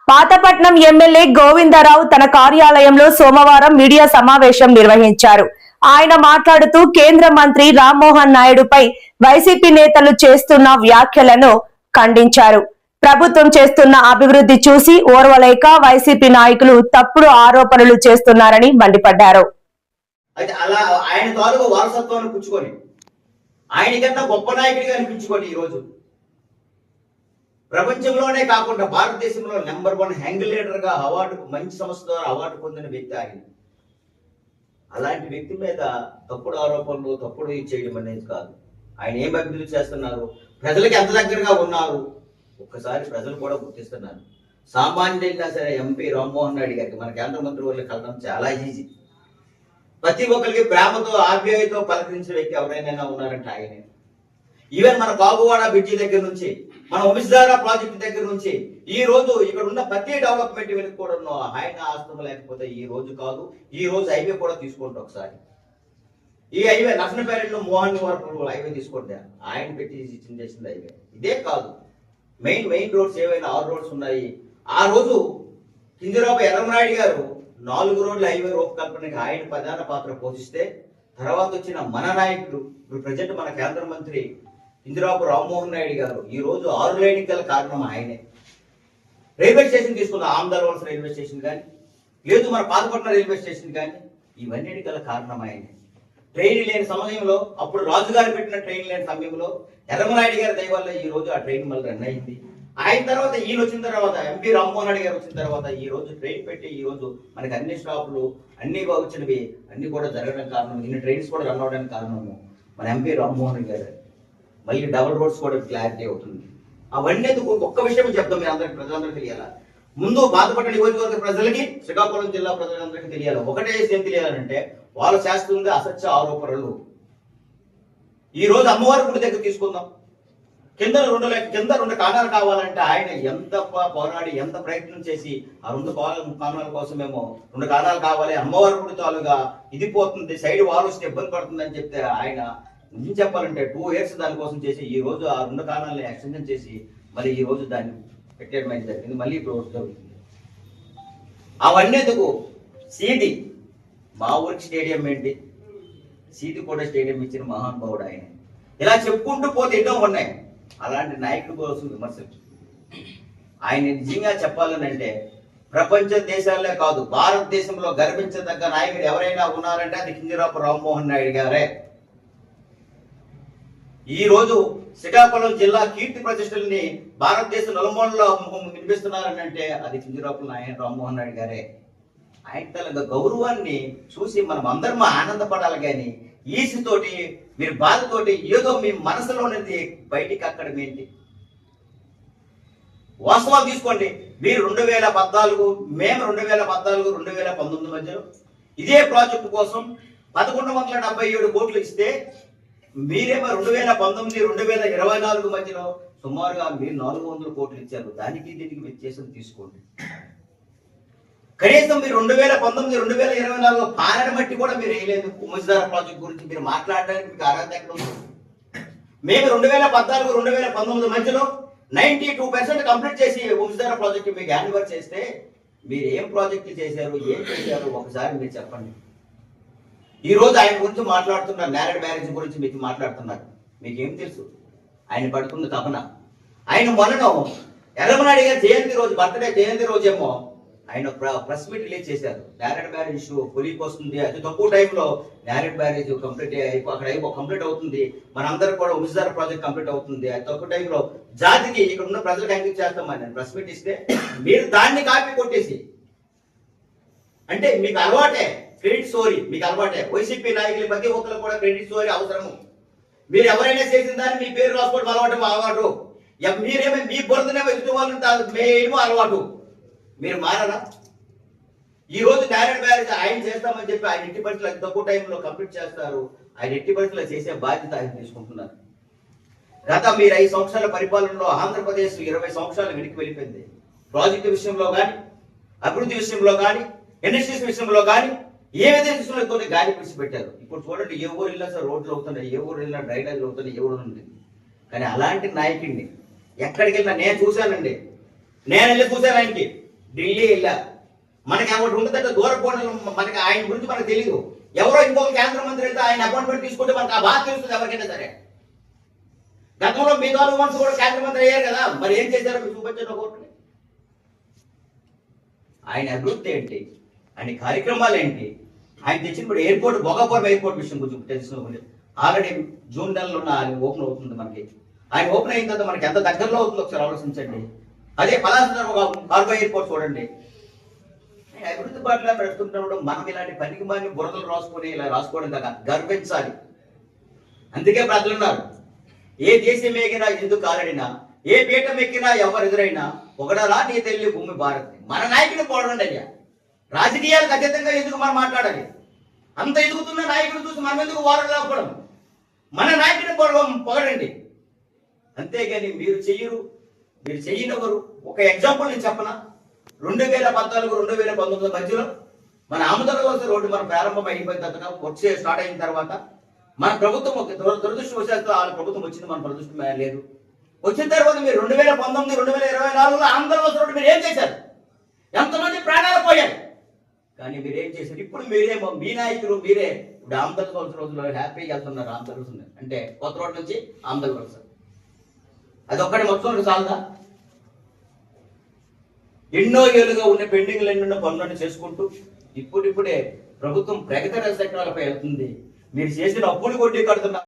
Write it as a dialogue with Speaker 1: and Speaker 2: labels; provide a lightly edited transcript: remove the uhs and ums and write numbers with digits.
Speaker 1: Pathapatnam MLA Govindarao తన కార్యాలయంలో సోమవారం మీడియా సమావేశం నిర్వహించారు. ఆయన మాట్లాడుతూ కేంద్ర మంత్రి రామ్మోహన్ నాయుడుపై వైసీపీ నేతలు చేస్తున్న వ్యాఖ్యలను ఖండించారు. ప్రభుత్వం చేస్తున్న అభివృద్ధి చూసి ఓర్వలేక వైసీపీ నాయకులు తప్పుడు ఆరోపణలు చేస్తున్నారని మండిపడ్డారు.
Speaker 2: ప్రపంచంలోనే కాకుండా భారతదేశంలో నెంబర్ 1 యంగ్ లీడర్ గా మంచి సంస్థ ద్వారా అవార్డు పొందిన వ్యక్తి ఆయన. అలాంటి వ్యక్తి మీద తప్పుడు ఆరోపణలు తప్పుడు చేయడం అనేది కాదు. ఆయన ఏం అభివృద్ధి చేస్తున్నారు, ప్రజలకు ఎంత దగ్గరగా ఉన్నారు ఒక్కసారి ప్రజలు కూడా గుర్తిస్తున్నారు. సామాన్యుడైనా సరే ఎంపీ రామ్మోహన్ నాయుడు గారికి మన కేంద్ర మంత్రి వాళ్ళు కలడం చాలా ఈజీ. ప్రతి ఒక్కరికి ప్రేమతో ఆప్యాయతో పలకరించిన వ్యక్తి ఎవరైనా ఉన్నారంటే ఆయనే. ఈవెన్ మన బాబువాడ బ్రిడ్జి దగ్గర నుంచి మన వంశధార ప్రాజెక్టు దగ్గర నుంచి ఈ రోజు ఇక్కడ ఉన్న ప్రతి డెవలప్మెంట్ వెనుక కూడా ఆయన ఆస్తం లేకపోతే ఈ రోజు కాదు. ఈ రోజు హైవే కూడా తీసుకుంటాం. ఒకసారి ఈ హైవే నర్సనపేటలో మోహన్ వరకు హైవే తీసుకుంటే ఆయన పెట్టి చేసింది హైవే. ఇదే కాదు, మెయిన్ రోడ్స్ ఏవైనా 6 రోడ్స్ ఉన్నాయి. ఆ రోజు కింజరాపు ఎర్రమనాయుడు గారు 4 రోడ్ల హైవే రూపకల్పనకి ఆయన ప్రధాన పాత్ర పోషిస్తే తర్వాత వచ్చిన మన నాయకుడు ఇప్పుడు ప్రజెంట్ మన కేంద్ర మంత్రి కింజరాపు రామ్మోహన్ నాయుడు గారు ఈ రోజు 6 లైన్కి గల కారణం ఆయనే. రైల్వే స్టేషన్ తీసుకున్న ఆమదాల రైల్వే స్టేషన్ కానీ లేదు మన పాతపట్నం రైల్వే స్టేషన్ కానీ ఇవన్నిటి గల కారణం ఆయనే. ట్రైన్ లేని సమయంలో అప్పుడు రాజుగారు పెట్టిన ట్రైన్ లేని సమయంలో ఎర్రమనాయుడు గారి దయ వల్ల ఈ రోజు ఆ ట్రైన్ మళ్ళీ రన్ అయింది. ఆయన తర్వాత ఈయన వచ్చిన తర్వాత ఎంపీ రామ్మోహన్ నాయుడు గారు వచ్చిన తర్వాత ఈ రోజు ట్రైన్ పెట్టి ఈ రోజు మనకి అన్ని స్టాపులు అన్ని వచ్చినవి అన్ని కూడా జరగడానికి కారణం, ఇన్ని ట్రైన్స్ కూడా రన్ అవడానికి కారణము మన ఎంపీ రామ్మోహన్ గారు. మళ్ళీ డబుల్ రోడ్స్ కూడా క్లారిటీ అవుతుంది. అవన్నీ ఒక్క విషయం చెప్తాం మీ అందరికి, ప్రజలందరికీ తెలియాలి. ముందు బాధపడ్డ నియోజకవర్గ ప్రజలకి శ్రీకాకుళం జిల్లా ప్రజలందరికీ తెలియాలి. ఒకటే ఏం తెలియాలంటే వాళ్ళు చేస్తుంది అసత్య ఆరోపణలు. ఈ రోజు అమ్మవారి గుడి దగ్గర తీసుకుందాం, కింద 2 కాణాలు కావాలంటే ఆయన ఎంత పోరాడి ఎంత ప్రయత్నం చేసి ఆ 2 కాణాల కోసమేమో 2 కాణాలు కావాలి, అమ్మవారి గుడి తాలుగా ఇది పోతుంది, సైడ్ వాల్ వస్తే ఇబ్బంది పడుతుంది అని చెప్తే ఆయన నిజం చెప్పాలంటే 2 ఇయర్స్ దానికోసం చేసి ఈ రోజు ఆ 2 కాణాలని ఎక్స్టెన్షన్ చేసి మళ్ళీ ఈ రోజు దాన్ని పెట్టేయడం అయితే జరిగింది. మళ్ళీ ఇప్పుడు జరుగుతుంది. అవన్నీ ఎందుకు సీది మా ఊరికి స్టేడియం ఏంటి, సీది కూడా స్టేడియం ఇచ్చిన మహానుభావుడు ఆయన. ఇలా చెప్పుకుంటూ పోతే ఎన్నో ఉన్నాయి. అలాంటి నాయకుడి కోసం విమర్శలు ఆయన నిజంగా చెప్పాలని అంటే ప్రపంచ దేశాలే కాదు భారతదేశంలో గర్వించదగ్గ నాయకుడు ఎవరైనా ఉన్నారంటే అది కింజరాపు రామ్మోహన్ నాయుడు గారే. ఈ రోజు శ్రీకాకుళం జిల్లా కీర్తి ప్రతిష్టల్ని భారతదేశ నలుమూలలో వినిపిస్తున్నారని అంటే అది కింజరాపు రామ్మోహన్ నాయుడు గారే. ఆయన తన గౌరవాన్ని చూసి మనం అందరం ఆనందపడాలి. కానీ ఈసితోటి మీరు బాధతోటి ఏదో మీ మనసులో ఉన్నది బయటికి అక్కడ ఏంటి వాస్తవాలు తీసుకోండి. మీరు 2014 మేము 2014 2019 మధ్యలో ఇదే ప్రాజెక్టు కోసం 1177 కోట్లు ఇస్తే మీరేమో 2019 2024 మధ్యలో సుమారుగా మీరు 400 కోట్లు ఇచ్చారు. దానికి దీనికి వ్యత్యాసం తీసుకోండి. కనీసం మీరు 2019 2024 పాలన బట్టి కూడా మీరు వేయలేదు. వంశధార ప్రాజెక్ట్ గురించి మీరు మాట్లాడడానికి మీకు అర్హత ఎక్కడ ఉంది? మేము 2014 2019 మధ్యలో 92% కంప్లీట్ చేసి వంశధార ప్రాజెక్ట్ మీకు హ్యాండ్ ఓవర్ చేస్తే మీరు ఏం ప్రాజెక్టులు చేశారు, ఏం చేశారు ఒకసారి మీరు చెప్పండి. ఈ రోజు ఆయన గురించి మాట్లాడుతున్నారు, నేరేడ్ బ్యారేజ్ గురించి మీకు మాట్లాడుతున్నారు. మీకేం తెలుసు ఆయన పడుతున్న తపన? ఆయన మొన్న ఎర్రమనాయుడు గారి జయంతి రోజు బర్త్డే జయంతి రోజేమో ఆయన ప్రెస్ మీట్ రిలీజ్ చేశారు. నేరేడ్ బ్యారేజ్ ఇష్యూ పొలికి వస్తుంది, అతి తక్కువ టైంలో నేరేడ్ బ్యారేజ్ కంప్లీట్ అవుతుంది, మనందరూ కూడా వంశధార ప్రాజెక్ట్ కంప్లీట్ అవుతుంది, అతి తక్కువ టైంలో జాతికి ఇక్కడ ఉన్న ప్రజలకు అంకితం చేస్తామని నేను ప్రెస్ మీట్ ఇస్తే మీరు దాన్ని కాపీ కొట్టేసి అంటే మీకు అలవాటే క్రెడిట్ స్టోరీ, మీకు అలవాటే. వైసీపీ నాయకులు ప్రతి ఒక్కరు కూడా క్రెడిట్ స్టోరీ అవసరము. మీరు ఎవరైనా చేసిన దాన్ని మీ పేరు రాసుకోవడం అలవాటు. మీరేమో మీ బురదనేమో ఎదుటి వాళ్ళని మేమో అలవాటు. మీరు మారరా? ఈ రోజు నేరేడ్ బ్యారేజ్ ఆయన చేస్తామని చెప్పి ఆయన ఎట్టి పరిస్థితులు అతి తక్కువ టైంలో కంప్లీట్ చేస్తారు. ఆయన ఎట్టి పరిస్థితులు చేసే బాధ్యత ఆయన తీసుకుంటున్నారు. గత మీరు 5 సంవత్సరాల పరిపాలనలో ఆంధ్రప్రదేశ్ 20 సంవత్సరాలు వెనక్కి వెళ్ళిపోయింది. ప్రాజెక్టు విషయంలో కానీ, అభివృద్ధి విషయంలో కానీ, ఇండస్ట్రీస్ విషయంలో కానీ ఏ విధంగా గాలి పిలిచి పెట్టారు. ఇప్పుడు చూడండి, ఏ ఊరు వెళ్ళినా సరే రోడ్లు అవుతున్నాయి, ఏ ఊరు వెళ్ళినా డ్రైనేజ్ అవుతున్నాయి, ఏ ఊరు ఉంది. కానీ అలాంటి నాయకుడిని ఎక్కడికి వెళ్ళినా నేను చూశానండి. నేను వెళ్ళి చూశాను ఆయనకి. ఢిల్లీ వెళ్ళారు. మనకి ఒకటి ఉంటుందంటే దూర కోణలు, మనకి ఆయన గురించి మనకు తెలియదు. ఎవరో ఇంకొక కేంద్ర మంత్రి అయితే ఆయన అపాయింట్మెంట్ తీసుకుంటే మనకు ఆ బాధ తెలుస్తుంది ఎవరికైనా సరే. గతంలో మీ నాలుగు మనసు కూడా కేంద్ర మంత్రి అయ్యారు కదా, మరి ఏం చేశారో మీరు చూపించండి ఒకటి. ఆయన అభివృద్ధి ఏంటి, ఆయన కార్యక్రమాలు ఏంటి, ఆయన తెచ్చినప్పుడు ఎయిర్పోర్ట్, భోగాపురం ఎయిర్పోర్ట్ విషయం గురించి తెలుసుకుని ఆల్రెడీ జూన్ నెలలో ఆయన ఓపెన్ అవుతుంది. మనకి ఆయన ఓపెన్ అయిన తర్వాత మనకి ఎంత దగ్గరలో అవుతుందో ఒకసారి ఆలోచించండి. అదే పలాస కార్గో ఎయిర్పోర్ట్ చూడండి. అభివృద్ధి బాటలో పెడుతుంటున్నప్పుడు మనం ఇలాంటి పనికి మాని బురదలు రాసుకొని ఇలా రాసుకోవడం కాక గర్వించాలి. అందుకే ప్రజలున్నారు, ఏ దేశం ఎగినా ఎందుకు కాలడినా, ఏ పీఠం ఎక్కినా ఎవరు ఎదురైనా ఒకడలా నీ తల్లి భూమి భారత్. మన నాయకుడిని పోడండి అయ్యా. రాజకీయాలకు అతీతంగా ఎందుకు మనం మాట్లాడాలి? అంత ఎదుగుతున్న నాయకుడు చూసి మనం ఎందుకు వారం లేకపోవడం? మన నాయకుడిని పొగడండి. అంతేగాని మీరు చెయ్యరు, మీరు చెయ్యనవరు. ఒక ఎగ్జాంపుల్ నేను చెప్పనా? 2014, 2019 మధ్యలో మన ఆమదాల రోడ్డు మన ప్రారంభం అయిపోయిన తర్వాత వచ్చే స్టార్ట్ అయిన తర్వాత మన ప్రభుత్వం ఒక దురదృష్టవశాత్తు ఆ ప్రభుత్వం వచ్చింది, మన దురదృష్టం లేదు. వచ్చిన తర్వాత మీరు 2019, 2024లో ఆంధ్రప్రదేశ్ రోడ్డు మీరు ఏం చేశారు? ఎంతమంది ప్రాణాలు పోయారు? కానీ మీరు ఏం చేశారు? ఇప్పుడు మీరేమో మీ నాయకులు మీరే ఇప్పుడు ఆంధ్రప్రదేశ్ రోజుల్లో హ్యాపీగా వెళ్తున్నారు. ఆంధ్రప్రదేశ్ అంటే కొత్త రోడ్ నుంచి ఆంధ్రప్రదేశ్, అది ఒక్కటి మొత్తం చాలదా? ఎన్నో ఏళ్ళుగా ఉన్న పెండింగ్లు ఎన్నో పనులను చేసుకుంటూ ఇప్పుడిప్పుడే ప్రభుత్వం ప్రగతి రచనాలపై వెళ్తుంది. మీరు చేసిన అప్పులు కొట్టి కడుతున్నారు.